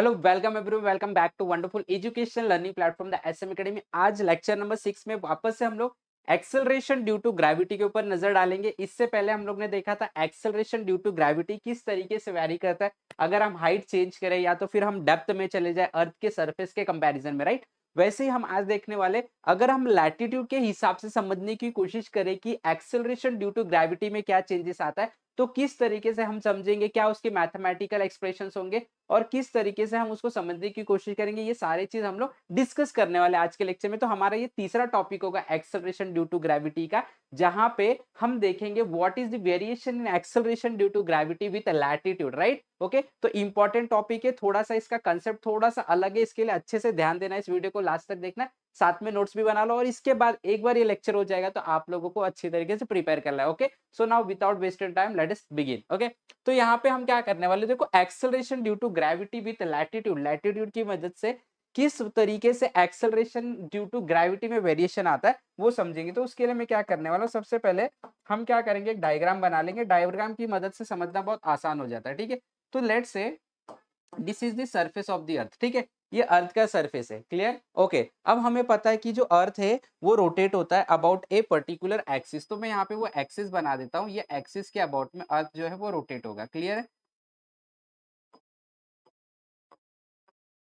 Hello welcome everyone, welcome back to wonderful education learning platform the SM academy. आज lecture number 6 में वापस से हम लोग एक्सेलरेशन ड्यू टू ग्रेविटी के ऊपर नजर डालेंगे। इससे पहले हम लोग ने देखा था एक्सेलरेशन ड्यू टू ग्रेविटी किस तरीके से वैरी करता है अगर हम हाइट चेंज करें या तो फिर हम डेप्थ में चले जाए अर्थ के सरफेस के कंपैरिजन में, राइट। वैसे ही हम आज देखने वाले, अगर हम लैटिट्यूड के हिसाब से समझने की कोशिश करें कि एक्सेलरेशन ड्यू टू ग्रेविटी में क्या चेंजेस आता है, तो किस तरीके से हम समझेंगे, क्या उसके मैथमेटिकल एक्सप्रेशंस होंगे और किस तरीके से हम उसको समझने की कोशिश करेंगे। ये सारी चीज हम लोग डिस्कस करने वाले आज के लेक्चर में। तो हमारा ये तीसरा टॉपिक होगा एक्सेलरेशन ड्यू टू ग्रेविटी का, जहां पे हम देखेंगे what is the variation in acceleration due to gravity with latitude, right. Okay, तो इंपॉर्टेंट टॉपिक है, थोड़ा सा इसका कंसेप्ट थोड़ा सा अलग है, इसके लिए अच्छे से ध्यान देना, इस वीडियो को लास्ट तक देखना, साथ में नोट्स भी बना लो और इसके बाद एक बार ये लेक्चर हो जाएगा तो आप लोगों को अच्छी तरीके से प्रिपेयर करना है। Okay, so now without wasted time let us begin. Okay, तो यहाँ पे हम क्या करने वाले, देखो acceleration due to gravity with latitude, latitude की मदद से किस तरीके से एक्सेलरेशन ड्यू टू ग्रेविटी में वेरिएशन आता है वो समझेंगे। तो उसके लिए मैं क्या करने वाला हूँ, सबसे पहले हम क्या करेंगे, एक डायग्राम बना लेंगे। डायग्राम की मदद से समझना बहुत आसान हो जाता है, ठीक है। तो let's say this is the surface of the earth, ठीक है। ये अर्थ का सरफेस है, क्लियर। ओके, अब हमें पता है कि जो अर्थ है वो रोटेट होता है अबाउट ए पर्टिकुलर एक्सिस। तो मैं यहाँ पे वो एक्सिस बना देता हूँ, ये एक्सिस के अबाउट में अर्थ जो है वो रोटेट होगा, क्लियर है।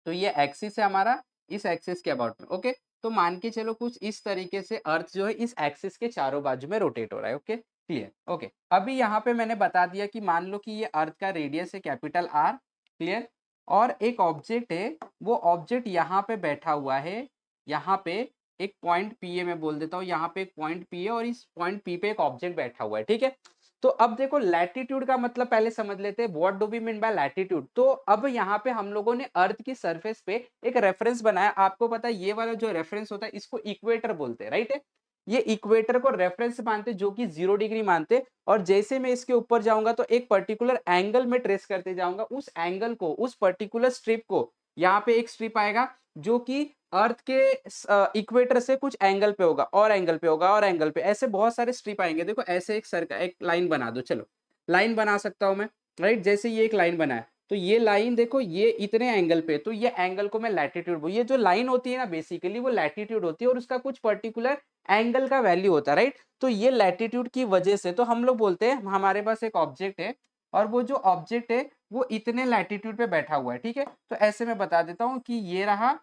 तो ये एक्सिस है हमारा, इस एक्सिस के अबाउट में। ओके, तो मान के चलो कुछ इस तरीके से अर्थ जो है इस एक्सिस के चारों बाजू में रोटेट हो रहा है। Okay, clear. ओके, अभी यहाँ पे मैंने बता दिया कि मान लो कि ये अर्थ का रेडियस है कैपिटल आर, क्लियर। और एक ऑब्जेक्ट है, वो ऑब्जेक्ट यहाँ पे बैठा हुआ है, यहाँ पे एक पॉइंट पी है, मैं बोल देता हूँ यहाँ पे एक पॉइंट पी है और इस पॉइंट पी पे एक ऑब्जेक्ट बैठा हुआ है, ठीक है। तो अब देखो लैटिट्यूड का मतलब पहले समझ लेते हैं, what do we mean by latitude. तो अब यहाँ पे हम लोगों ने अर्थ की सरफेस पे एक रेफरेंस बनाया। आपको पता है ये वाला जो रेफरेंस होता है इसको इक्वेटर बोलते हैं, राइट है। ये इक्वेटर को रेफरेंस मानते जो कि 0 डिग्री मानते, और जैसे मैं इसके ऊपर जाऊंगा तो एक पर्टिकुलर एंगल में ट्रेस करते जाऊंगा, उस एंगल को, उस पर्टिकुलर स्ट्रिप को, यहाँ पे एक स्ट्रिप आएगा जो कि अर्थ के इक्वेटर से कुछ एंगल पे होगा और एंगल पे होगा और एंगल पे, ऐसे बहुत सारे स्ट्रिप आएंगे। देखो ऐसे एक सर्कल, एक लाइन बना दो, चलो लाइन बना सकता हूं मैं, राइट। जैसे ये एक लाइन बनाया तो ये लाइन देखो ये इतने एंगल पे, तो ये एंगल को मैं लैटिट्यूड बोल, ये जो लाइन होती है ना बेसिकली वो लैटिट्यूड होती है और उसका कुछ पर्टिकुलर एंगल का वैल्यू होता है, राइट। तो ये लैटिट्यूड की वजह से तो हम लोग बोलते हैं हमारे पास एक ऑब्जेक्ट है और वो जो ऑब्जेक्ट है वो इतने लैटिट्यूड पे बैठा हुआ है, ठीक है। तो ऐसे मैं बता देता हूँ कि ये रहा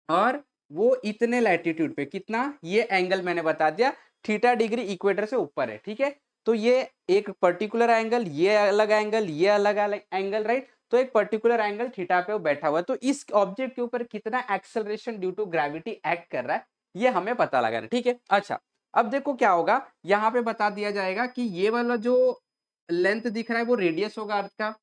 और वो इतने लैटिट्यूड पे, कितना, ये एंगल मैंने बता दिया, थीटा डिग्री इक्वेटर से ऊपर है, ठीक है। तो ये एक पर्टिकुलर एंगल, ये अलग एंगल, ये अलग अलग एंगल, राइट। तो एक पर्टिकुलर एंगल थीटा पे वो बैठा हुआ है। तो इस ऑब्जेक्ट के ऊपर कितना acceleration due to gravity act कर रहा है ये हमें पता लगाना, ठीक है। अच्छा, अब देखो क्या होगा, यहाँ पे बता दिया जाएगा कि ये वाला जो लेंथ दिख रहा है वो रेडियस होगा अर्थ का,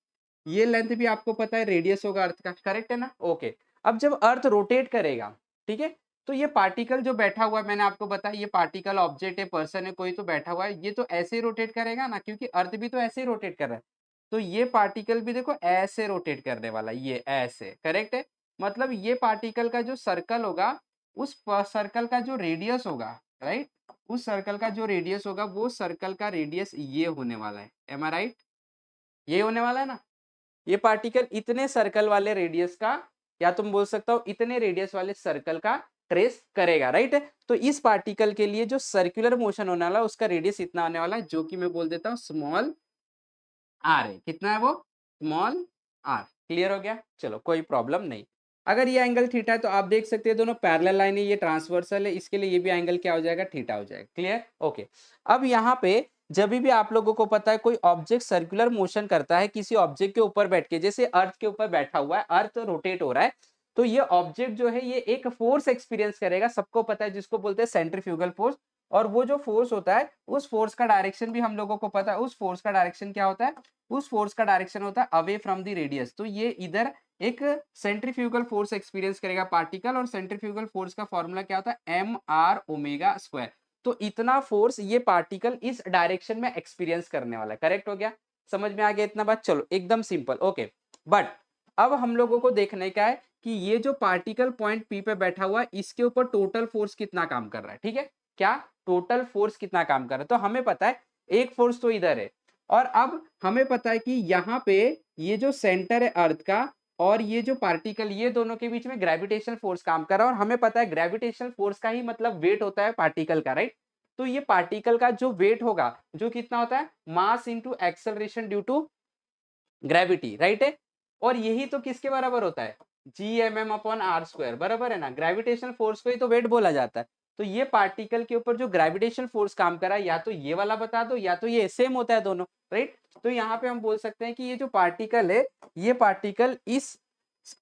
ये लेंथ भी आपको पता है रेडियस होगा अर्थ का, करेक्ट है ना। ओके, अब जब अर्थ रोटेट करेगा, ठीक है, तो ये पार्टिकल जो बैठा हुआ है, मैंने आपको बताया ये पार्टिकल ऑब्जेक्ट है, पर्सन है, कोई तो बैठा हुआ है, ये तो ऐसे ही रोटेट करेगा ना, क्योंकि अर्थ भी तो ऐसे ही रोटेट कर रहा है। तो ये पार्टिकल भी देखो ऐसे रोटेट करने वाला है, ये ऐसे, करेक्ट है। मतलब ये पार्टिकल का जो सर्कल होगा, उस सर्कल का जो रेडियस होगा, राइट, उस सर्कल का जो रेडियस होगा वो सर्कल का रेडियस ये होने वाला है, एम आई राइट, ये होने वाला है ना। ये पार्टिकल इतने सर्कल वाले रेडियस का, या तुम बोल सकता हो इतने रेडियस वाले सर्कल का ट्रेस करेगा, राइट। तो इस पार्टिकल के लिए जो सर्कुलर मोशन होने वाला है उसका रेडियस इतना होने वाला है, जो कि मैं बोल देता हूँ स्मॉल आर है। कितना है वो, स्मॉल आर, क्लियर हो गया। चलो कोई प्रॉब्लम नहीं। अगर ये एंगल थीटा है तो आप देख सकते हैं दोनों पैरेलल लाइन है, ये ट्रांसवर्सल है, इसके लिए ये भी एंगल क्या हो जाएगा, थीटा हो जाएगा, क्लियर। ओके, अब यहाँ पे जब भी आप लोगों को पता है कोई ऑब्जेक्ट सर्कुलर मोशन करता है किसी ऑब्जेक्ट के ऊपर बैठ के, जैसे अर्थ के ऊपर बैठा हुआ है, अर्थ रोटेट हो रहा है, तो ये ऑब्जेक्ट जो है ये एक फोर्स एक्सपीरियंस करेगा, सबको पता है, जिसको बोलते हैं सेंट्रीफ्यूगल फोर्स। और वो जो फोर्स होता है उस फोर्स का डायरेक्शन भी हम लोगों को पता है, उस फोर्स का डायरेक्शन क्या होता है, उस फोर्स का डायरेक्शन होता है अवे फ्रॉम द रेडियस। तो ये इधर एक सेंट्रीफ्यूगल फोर्स एक्सपीरियंस करेगा पार्टिकल, और सेंट्रीफ्यूगल फोर्स का फॉर्मूला क्या होता है, एम आर ओमेगा स्क्वायर। तो इतना फोर्स ये पार्टिकल इस डायरेक्शन में एक्सपीरियंस करने वाला है, करेक्ट हो गया, समझ में आ गया इतना बात, चलो एकदम सिंपल। ओके, बट अब हम लोगों को देखने का है कि ये जो पार्टिकल पॉइंट पी पे बैठा हुआ है इसके ऊपर टोटल फोर्स कितना काम कर रहा है, ठीक है। क्या टोटल फोर्स कितना काम कर रहा है, तो हमें पता है एक फोर्स तो इधर है, और अब हमें पता है कि यहाँ पे ये जो सेंटर है अर्थ का, और ये जो पार्टिकल, ये दोनों के बीच में ग्रेविटेशनल फोर्स काम कर रहा है, और हमें पता है ग्रेविटेशनल फोर्स का ही मतलब वेट होता है पार्टिकल का, राइट। तो ये पार्टिकल का जो वेट होगा, जो कितना होता है, mass into acceleration due to gravity, right है। और यही तो किसके बराबर होता है, GMM अपॉन आर स्क्वायर, बराबर है ना। ग्रेविटेशनल फोर्स को ही तो वेट बोला जाता है। तो ये पार्टिकल के ऊपर जो ग्रेविटेशनल फोर्स काम कर रहा है, या तो ये वाला बता दो, या तो ये सेम होता है दोनों, राइट। तो यहाँ पे हम बोल सकते हैं कि ये जो पार्टिकल है, ये पार्टिकल इस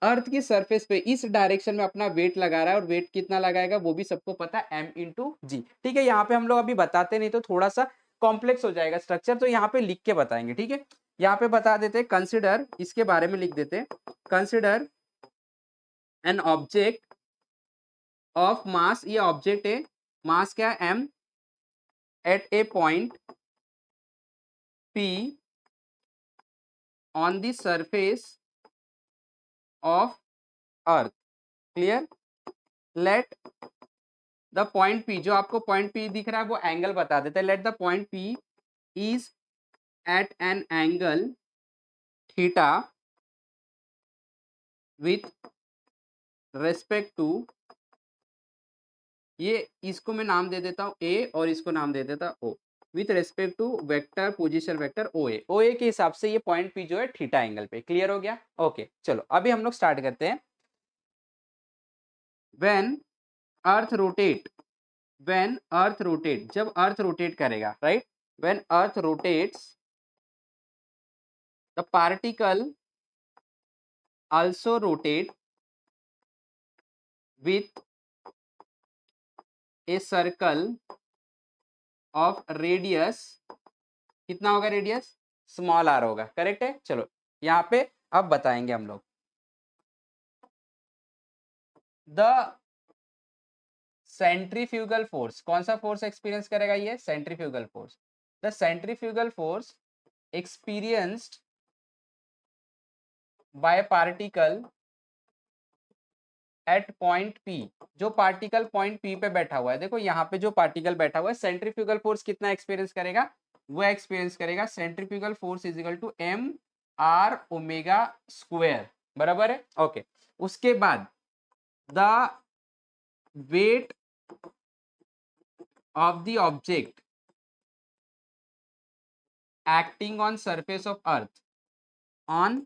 अर्थ की सरफेस पे इस डायरेक्शन में अपना वेट लगा रहा है, और वेट कितना लगाएगा वो भी सबको पता है, m/g। ठीक है, यहाँ पे हम लोग अभी बताते नहीं तो थोड़ा सा कॉम्प्लेक्स हो जाएगा स्ट्रक्चर, तो यहाँ पे लिख के बताएंगे, ठीक है। यहाँ पे बता देते, कंसिडर, इसके बारे में लिख देते, consider an object of mass, ये ऑब्जेक्ट है, मास क्या है, m, at a point p on the surface of earth, clear. Let the point p, जो आपको पॉइंट p दिख रहा है वो एंगल बता देते हैं, let the point p is at an angle theta with respect to, ये इसको मैं नाम दे देता हूँ a और इसको नाम दे देता हूँ o, with respect to vector position vector OA के हिसाब से ये पॉइंट p जो है थीटा एंगल पे, क्लियर हो गया। ओके चलो अभी हम लोग स्टार्ट करते हैं। When earth rotate, when earth rotate, जब अर्थ रोटेट करेगा, right, when earth rotates the particle also rotate with a circle of radius, कितना होगा रेडियस, स्मॉल r होगा, करेक्ट है। चलो यहाँ पे अब बताएंगे हम लोग, द सेंट्रीफ्यूगल फोर्स, कौन सा फोर्स एक्सपीरियंस करेगा ये, centrifugal force. The centrifugal force experienced bye particle at point P, जो पार्टिकल पॉइंट P पे बैठा हुआ है, देखो यहाँ पे जो पार्टिकल बैठा हुआ है, सेंट्रीफ्यूगल फोर्स कितना एक्सपीरियंस करेगा, वो एक्सपीरियंस करेगा centrifugal force is equal to mr⍵², बराबर है। ओके उसके बाद the weight of the object acting on surface of earth, on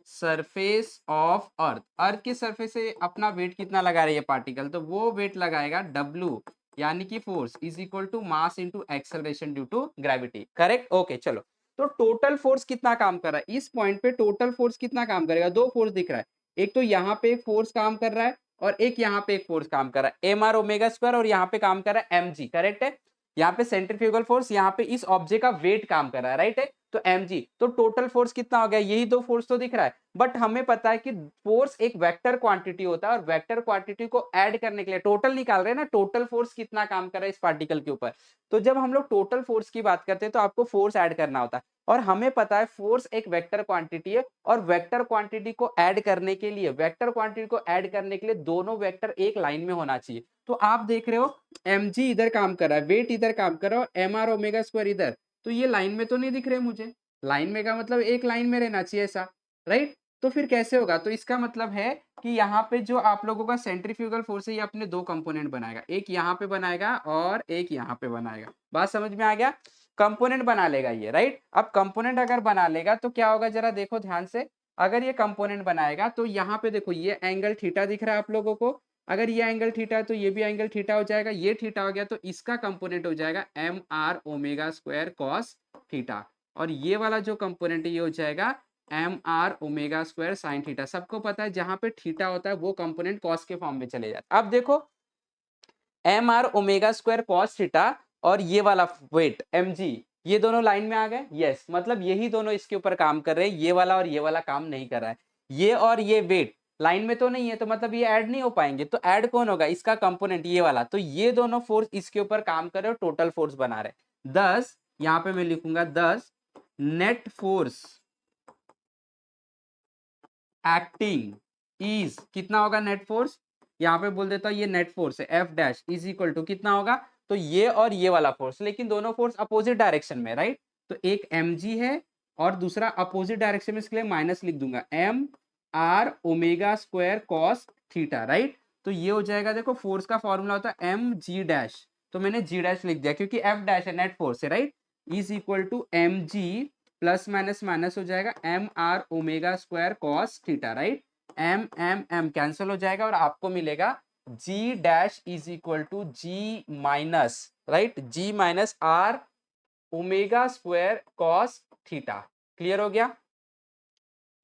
surface of earth, earth की सरफेस से अपना वेट कितना लगा रही है पार्टिकल, तो वो वेट लगाएगा W, यानी कि force is equal to mass into acceleration due to gravity, correct. Okay चलो, तो टोटल फोर्स कितना काम कर रहा है इस पॉइंट पे, टोटल फोर्स कितना काम करेगा, दो फोर्स दिख रहा है, एक तो यहाँ पे एक फोर्स काम कर रहा है, और एक यहाँ पे एक फोर्स काम कर रहा है, mr⍵², और यहाँ पे काम कर रहा है mg, करेक्ट है। यहाँ पे सेंट्रीफ्यूगल फोर्स, यहाँ पे इस ऑब्जेक्ट का वेट काम कर रहा है, राइट है, तो mg, तो टोटल फोर्स कितना हो गया, यही दो फोर्स तो दिख रहा है। बट हमें पता है कि फोर्स एक वेक्टर क्वांटिटी होता है, और वेक्टर क्वांटिटी को ऐड करने के लिए टोटल निकाल रहे हैं ना, टोटल फोर्स कितना काम कर रहा है इस पार्टिकल के ऊपर। तो जब हम लोग टोटल फोर्स की बात करते हैं तो आपको फोर्स ऐड करना होता है, और हमें पता है फोर्स एक वेक्टर क्वांटिटी है, और वेक्टर क्वांटिटी को ऐड करने के लिए, वेक्टर क्वांटिटी को ऐड करने के लिए दोनों वेक्टर एक लाइन में होना चाहिए। तो आप देख रहे हो mg इधर काम कर रहा है, वेट इधर काम कर रहा है, और mr⍵² इधर, तो ये लाइन में तो नहीं दिख रहे मुझे, लाइन में का मतलब एक लाइन में रहना चाहिए ऐसा, राइट। तो फिर कैसे होगा, तो इसका मतलब है कि यहाँ पे जो आप लोगों का सेंट्रीफ्यूगल फोर्स है, ये अपने दो कंपोनेंट बनाएगा, एक यहाँ पे बनाएगा और एक यहाँ पे बनाएगा, बात समझ में आ गया, कंपोनेंट बना लेगा ये, राइट। अब कंपोनेंट अगर बना लेगा तो क्या होगा, जरा देखो ध्यान से, अगर ये कंपोनेंट बनाएगा तो यहाँ पे देखो ये एंगल थीटा दिख रहा है आप लोगों को, अगर ये एंगल थीटा है तो ये भी एंगल थीटा हो जाएगा, ये थीटा हो गया तो इसका कंपोनेंट हो जाएगा mr⍵² cos थीटा, और ये वाला जो कंपोनेंट है ये हो जाएगा mr⍵² sin थीटा। सबको पता है जहां पे थीटा होता है वो कंपोनेंट कॉस के फॉर्म में चले जाता है। अब देखो mr⍵² cos थीटा और ये वाला वेट mg, ये दोनों लाइन में आ गए, यस, मतलब यही दोनों इसके ऊपर काम कर रहे हैं, ये वाला और ये वाला काम नहीं कर रहा है, ये और ये वेट लाइन में तो नहीं है, तो मतलब ये ऐड नहीं हो पाएंगे, तो ऐड कौन होगा, इसका कंपोनेंट ये वाला, तो ये दोनों फोर्स इसके ऊपर काम कर रहे हो, टोटल फोर्स बना रहे। 10 यहाँ पे मैं लिखूंगा 10 नेट फोर्स एक्टिंग इज, कितना होगा नेट फोर्स, यहाँ पे बोल देता हूँ ये नेट फोर्स है, F dash is equal to कितना होगा, तो ये और ये वाला फोर्स, लेकिन दोनों फोर्स अपोजिट डायरेक्शन में, राइट, तो एक mg है और दूसरा अपोजिट डायरेक्शन में, इसके लिए माइनस लिख दूंगा, m R omega square cos theta, right. तो ये हो जाएगा, देखो फोर्स का फॉर्मूला होता है एम जी डैश, तो मैंने जी डैश लिख दिया क्योंकि एफ डैश है नेट फोर्स है, right. Is equal to M G plus minus minus हो जाएगा M R omega square cos theta, right. M M M cancel हो जाएगा और आपको मिलेगा G dash is equal to G minus, right, G minus R omega square cos theta. Clear हो गया।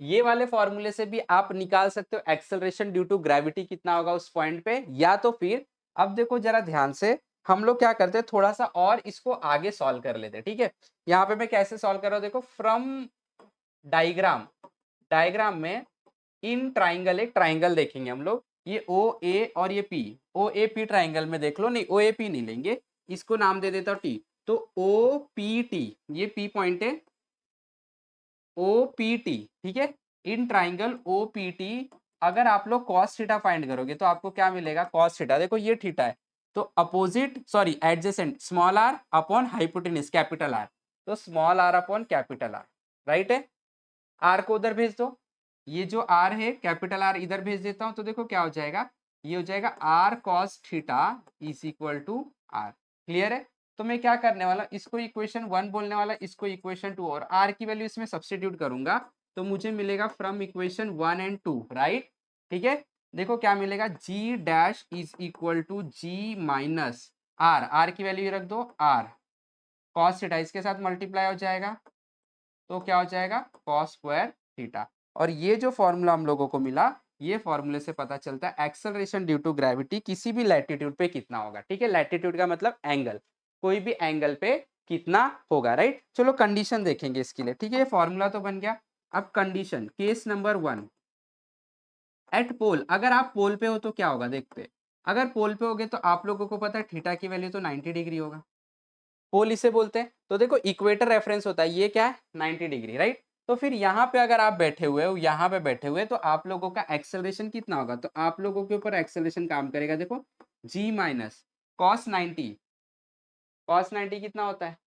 ये वाले फॉर्मूले से भी आप निकाल सकते हो एक्सेलरेशन ड्यू टू ग्रेविटी कितना होगा उस पॉइंट पे, या तो फिर अब देखो जरा ध्यान से, हम लोग क्या करते हैं थोड़ा सा और इसको आगे सॉल्व कर लेते हैं, ठीक है। यहाँ पे मैं कैसे सॉल्व कर रहा हूँ, देखो फ्रॉम डायग्राम, डायग्राम में इन ट्राइंगल, एक ट्राइंगल देखेंगे हम लोग, ये ओ ए और ये P, O A P triangle में देख लो, नहीं ओ ए पी नहीं लेंगे, इसको नाम दे देता हूँ टी। तो ओ पी टी, ये पी पॉइंट है, ओ पी टी, ठीक है। In triangle O P T अगर आप लोग कॉस थीटा फाइंड करोगे तो आपको क्या मिलेगा, कॉस थीटा, देखो ये थीटा है, तो opposite sorry adjacent small R upon hypotenuse capital R, तो small R upon capital R, right है। आर को उधर भेज दो, ये जो आर है कैपिटल आर इधर भेज देता हूं, तो देखो क्या हो जाएगा, ये हो जाएगा R cos theta is equal to R. Clear है। तो मैं क्या करने वाला, इसको इक्वेशन 1 बोलने वाला, इसको इक्वेशन 2, और आर की वैल्यू इसमें सब्स्टिट्यूट करूंगा तो मुझे मिलेगा फ्रॉम इक्वेशन 1 एंड 2, राइट। ठीक है। देखो क्या मिलेगा, G dash is equal to G minus R, R की वैल्यू रख दो आर कॉस थीटा, इसके साथ मल्टीप्लाई हो जाएगा तो क्या हो जाएगा कॉस स्क्वायर थीटा। और ये जो फॉर्मूला हम लोगों को मिला, ये फॉर्मूले से पता चलता है एक्सेलरेशन ड्यू टू ग्रेविटी किसी भी लैटिट्यूड पे कितना होगा, ठीक है। लैटिट्यूड का मतलब एंगल, कोई भी एंगल पे कितना होगा, राइट। चलो कंडीशन देखेंगे इसके लिए, ठीक है। ये फॉर्मूला तो बन गया। अब कंडीशन केस नंबर 1, एट पोल, अगर आप पोल पे हो तो क्या होगा देखते। अगर पोल पे होगे तो आप लोगों को पता है थीटा की वैल्यू तो 90 डिग्री होगा, पोल इसे बोलते हैं। तो देखो इक्वेटर रेफरेंस होता है, ये क्या है 90 डिग्री, राइट। तो फिर यहाँ पे अगर आप बैठे हुए हो, यहाँ पे बैठे हुए, तो आप लोगों का एक्सेलरेशन कितना होगा, तो आप लोगों के ऊपर एक्सेलरेशन काम करेगा, देखो जी माइनस कॉस 90, कॉस 90 कितना होता है,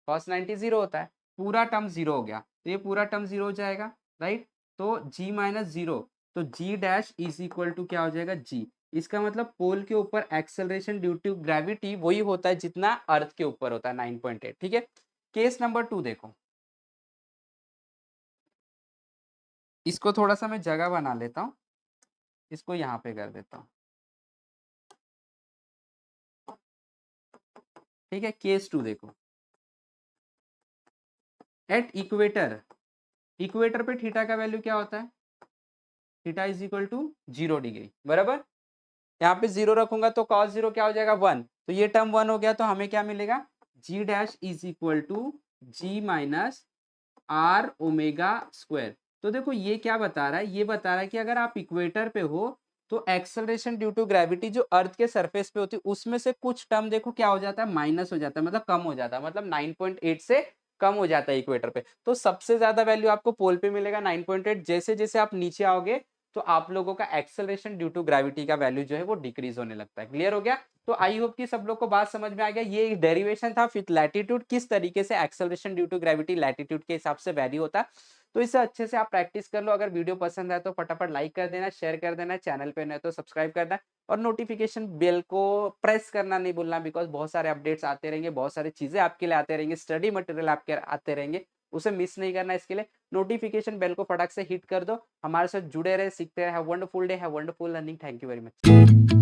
कॉस 90 जीरो होता है, पूरा टर्म जीरो हो गया, तो ये पूरा टर्म जीरो हो जाएगा, राइट। तो जी माइनस जीरो, तो जी डैश इज इक्वल टू क्या हो जाएगा जी, इसका मतलब पोल के ऊपर एक्सेलरेशन ड्यू टू ग्रेविटी वही होता है जितना अर्थ के ऊपर होता है 9.8, ठीक है। केस नंबर 2 देखो, इसको थोड़ा सा मैं जगह बना लेता हूँ, इसको यहाँ पे कर देता हूँ, ठीक है। केस 2 देखो, एट इक्वेटर, इक्वेटर पे थीटा का वैल्यू क्या होता है, theta is equal to 0 degree, बराबर। यहाँ पे जीरो रखूंगा तो कॉस जीरो क्या हो जाएगा 1, तो ये टर्म 1 हो गया, तो हमें क्या मिलेगा, G dash is equal to G minus R omega square. तो देखो ये क्या बता रहा है, ये बता रहा है कि अगर आप इक्वेटर पे हो तो एक्सेलरेशन ड्यू टू ग्रेविटी जो अर्थ के सरफेस पे होती है उसमें से कुछ टर्म देखो क्या हो जाता है, माइनस हो जाता है, मतलब कम हो जाता है, मतलब 9.8 से कम हो जाता है इक्वेटर पे। तो सबसे ज्यादा वैल्यू आपको पोल पे मिलेगा 9.8, जैसे जैसे आप नीचे आओगे तो आप लोगों का एक्सेलरेशन ड्यू टू ग्रेविटी का वैल्यू जो है वो डिक्रीज होने लगता है। क्लियर हो गया। तो आई होप कि सब लोग को बात समझ में आ गया। ये डेरिवेशन था विथ लैटिट्यूड, किस तरीके से acceleration due to gravity latitude के हिसाब से वैरी होता है। तो इसे अच्छे से आप प्रैक्टिस कर लो। अगर वीडियो पसंद है तो फटाफट लाइक कर देना, शेयर कर देना, चैनल पे नहीं तो सब्सक्राइब करना और नोटिफिकेशन बेल को प्रेस करना नहीं भूलना, बिकॉज बहुत सारे अपडेट्स आते रहेंगे, बहुत सारी चीजें आपके लिए आते रहेंगे, स्टडी मटेरियल आपके आते रहेंगे, उसे मिस नहीं करना। इसके लिए नोटिफिकेशन बेल को फटाक से हिट कर दो, हमारे साथ जुड़े रहे, सीखते रहे। Have wonderful day, have wonderful learning. Thank you very much.